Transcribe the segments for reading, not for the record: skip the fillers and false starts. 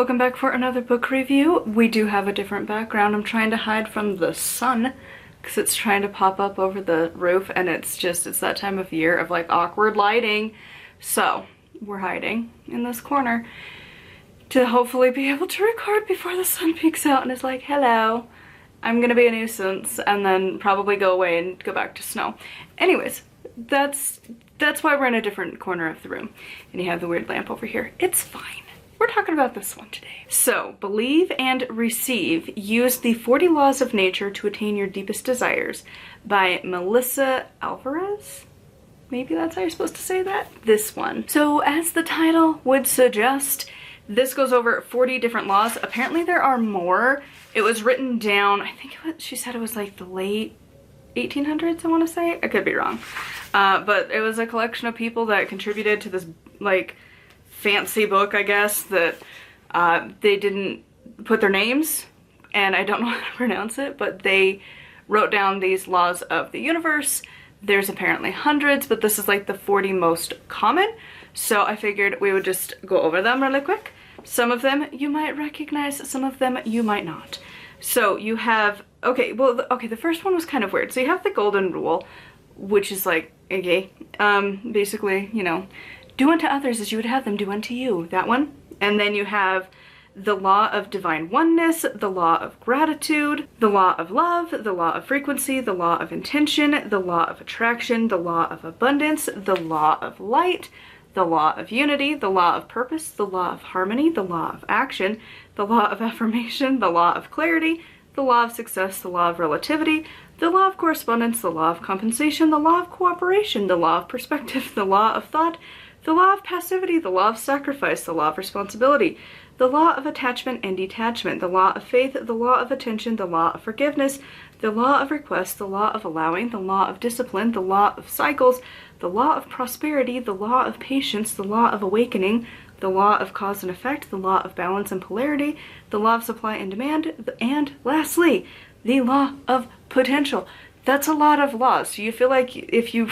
Welcome back for another book review. We do have a different background. I'm trying to hide from the sun because it's trying to pop up over the roof, and it's that time of year of like awkward lighting. So we're hiding in this corner to hopefully be able to record before the sun peeks out and is like, hello, I'm gonna be a nuisance, and then probably go away and go back to snow. Anyways, that's why we're in a different corner of the room. And you have the weird lamp over here. It's fine. We're talking about this one today. So, Believe and Receive. Use the 40 Laws of Nature to Attain Your Deepest Desires by Melissa Alvarez. Maybe that's how you're supposed to say that? This one. So, as the title would suggest, this goes over 40 different laws. Apparently there are more. It was written down, I think she said it was like the late 1800s, I want to say. I could be wrong. But it was a collection of people that contributed to this, like, fancy book, I guess, that they didn't put their names, and I don't know how to pronounce it, but they wrote down these laws of the universe. There's apparently hundreds, but this is like the 40 most common, so I figured we would just go over them really quick. Some of them you might recognize, some of them you might not. So you have, the first one was kind of weird. So you have the golden rule, which is like, okay, basically, you know, do unto others as you would have them do unto you, that one. And then you have the law of divine oneness, the law of gratitude, the law of love, the law of frequency, the law of intention, the law of attraction, the law of abundance, the law of light, the law of unity, the law of purpose, the law of harmony, the law of action, the law of affirmation, the law of clarity, the law of success, the law of relativity, the law of correspondence, the law of compensation, the law of cooperation, the law of perspective, the law of thought, the law of passivity, the law of sacrifice, the law of responsibility, the law of attachment and detachment, the law of faith, the law of attention, the law of forgiveness, the law of request, the law of allowing, the law of discipline, the law of cycles, the law of prosperity, the law of patience, the law of awakening, the law of cause and effect, the law of balance and polarity, the law of supply and demand, and lastly, the law of potential. That's a lot of laws. So you feel like if you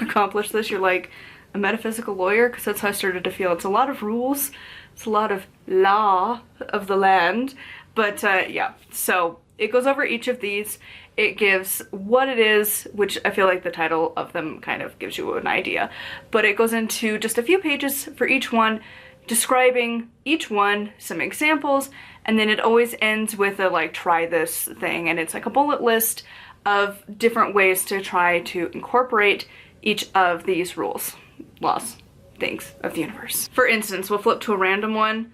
accomplish this, you're like a metaphysical lawyer, because that's how I started to feel. It's a lot of rules, it's a lot of law of the land, but yeah, so it goes over each of these. It gives what it is, which I feel like the title of them kind of gives you an idea, but it goes into just a few pages for each one, describing each one, some examples, and then it always ends with a like try this thing, and it's like a bullet list of different ways to try to incorporate each of these rules, laws, things of the universe. For instance, we'll flip to a random one.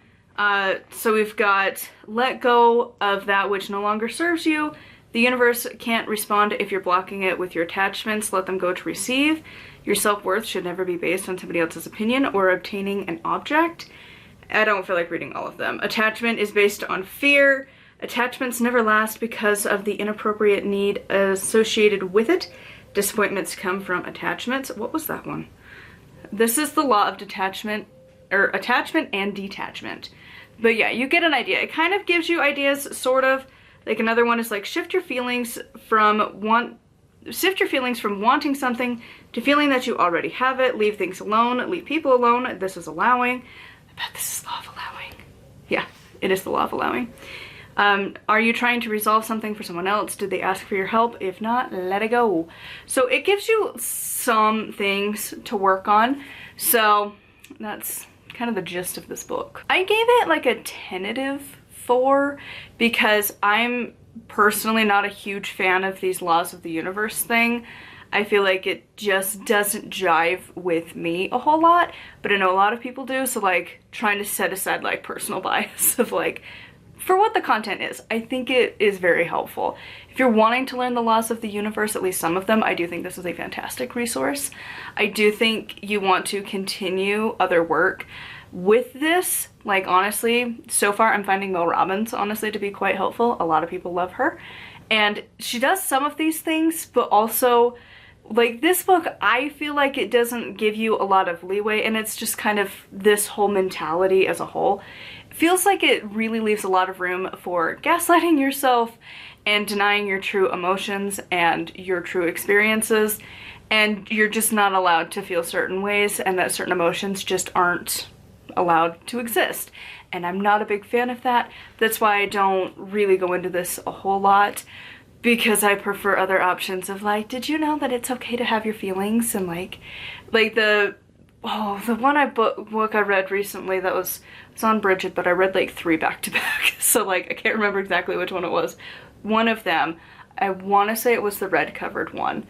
So we've got let go of that which no longer serves you. The universe can't respond if you're blocking it with your attachments. Let them go to receive. Your self-worth should never be based on somebody else's opinion or obtaining an object. I don't feel like reading all of them. Attachment is based on fear. Attachments never last because of the inappropriate need associated with it. Disappointments come from attachments. What was that one? This is the law of detachment, or attachment and detachment. But yeah, you get an idea. It kind of gives you ideas, sort of. Like another one is like shift your feelings from wanting something to feeling that you already have it. Leave things alone. Leave people alone. This is allowing. I bet this is the law of allowing. Yeah, it is the law of allowing. Are you trying to resolve something for someone else? Did they ask for your help? If not, let it go. So it gives you some things to work on. So that's kind of the gist of this book. I gave it like a tentative 4 because I'm personally not a huge fan of these laws of the universe thing. I feel like it just doesn't jive with me a whole lot, but I know a lot of people do, so like trying to set aside like personal bias of like, for what the content is, I think it is very helpful. If you're wanting to learn the laws of the universe, at least some of them, I do think this is a fantastic resource. I do think you want to continue other work with this. Like honestly, so far I'm finding Mel Robbins honestly to be quite helpful. A lot of people love her. And she does some of these things, but also like this book, I feel like it doesn't give you a lot of leeway, and it's just kind of this whole mentality as a whole. It feels like it really leaves a lot of room for gaslighting yourself and denying your true emotions and your true experiences, and you're just not allowed to feel certain ways, and that certain emotions just aren't allowed to exist. and I'm not a big fan of that. That's why I don't really go into this a whole lot, because I prefer other options of like, did you know that it's okay to have your feelings? And like the one book I read recently that was, it's on Bridget, but I read like 3 back to back. So like, I can't remember exactly which one it was. One of them, I want to say it was the red covered one.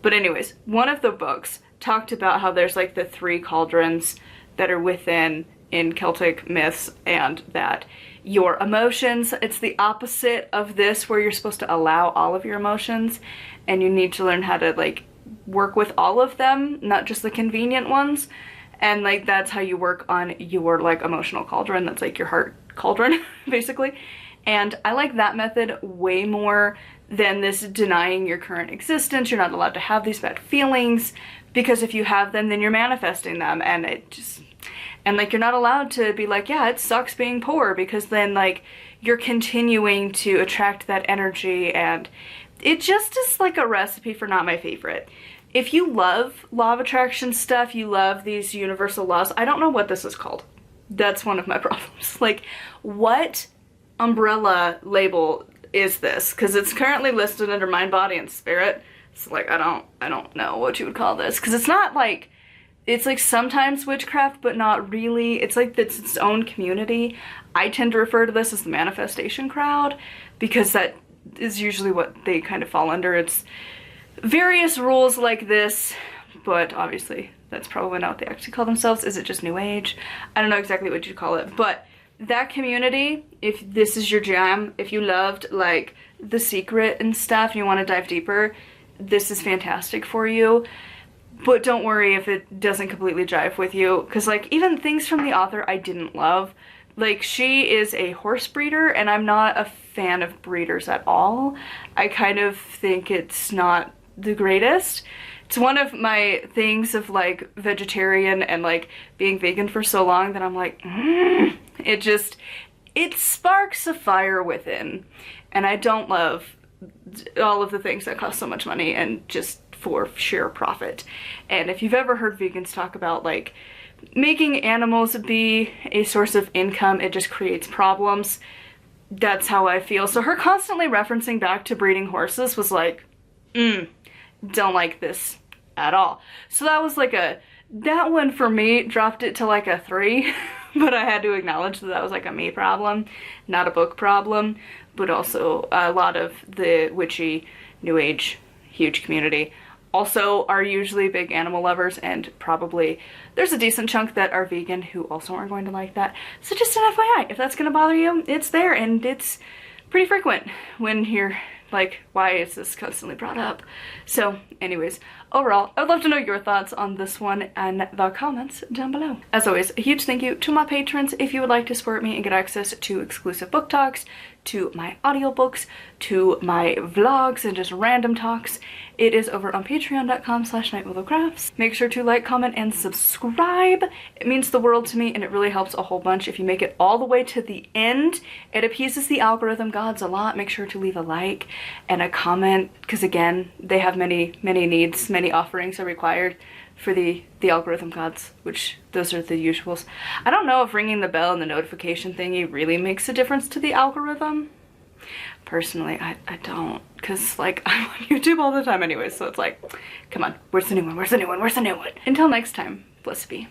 But anyways, one of the books talked about how there's like the 3 cauldrons that are within in Celtic myths, and that your emotions, it's the opposite of this where you're supposed to allow all of your emotions, and you need to learn how to like work with all of them, not just the convenient ones. And like that's how you work on your like emotional cauldron, that's like your heart cauldron basically. And I like that method way more than this denying your current existence. You're not allowed to have these bad feelings, because if you have them then you're manifesting them, and it just, and like you're not allowed to be like, yeah, it sucks being poor, because then like you're continuing to attract that energy, and it just is like a recipe for not my favorite. If you love law of attraction stuff, you love these universal laws, I don't know what this is called. That's one of my problems. Like, what umbrella label is this? Because it's currently listed under mind, body, and spirit. So like, I don't know what you would call this, because it's not like, it's like sometimes witchcraft, but not really. It's like it's its own community. I tend to refer to this as the manifestation crowd, because that is usually what they kind of fall under. It's various rules like this, but obviously that's probably not what they actually call themselves. Is it just New Age? I don't know exactly what you call it, but that community, if this is your jam, if you loved like The Secret and stuff and you want to dive deeper, this is fantastic for you. But don't worry if it doesn't completely jive with you, because like even things from the author I didn't love. Like, she is a horse breeder, and I'm not a fan of breeders at all. I kind of think it's not the greatest. It's one of my things of like vegetarian and like being vegan for so long that I'm like, it sparks a fire within. And I don't love all of the things that cost so much money and just for sheer profit. And if you've ever heard vegans talk about like making animals be a source of income, it just creates problems. That's how I feel. So her constantly referencing back to breeding horses was like, don't like this at all. So that was like that one for me dropped it to like a 3, but I had to acknowledge that was like a me problem, not a book problem, but also a lot of the witchy New Age huge community also are usually big animal lovers, and probably there's a decent chunk that are vegan who also aren't going to like that. So just an FYI, if that's gonna bother you, it's there, and it's pretty frequent when you're like, why is this constantly brought up? So anyways, overall, I'd love to know your thoughts on this one in the comments down below. As always, a huge thank you to my patrons. If you would like to support me and get access to exclusive book talks, to my audiobooks, to my vlogs, and just random talks, it is over on patreon.com/nightwillowcrafts. Make sure to like, comment, and subscribe. It means the world to me, and it really helps a whole bunch. If you make it all the way to the end, it appeases the algorithm gods a lot. Make sure to leave a like and a comment, because again, they have many needs, many offerings are required for the algorithm gods, which those are the usuals. I don't know if ringing the bell and the notification thingy really makes a difference to the algorithm. Personally, I don't, because like I'm on YouTube all the time anyway, so it's like, come on, where's the new one, where's the new one, where's the new one? Until next time, blessed be.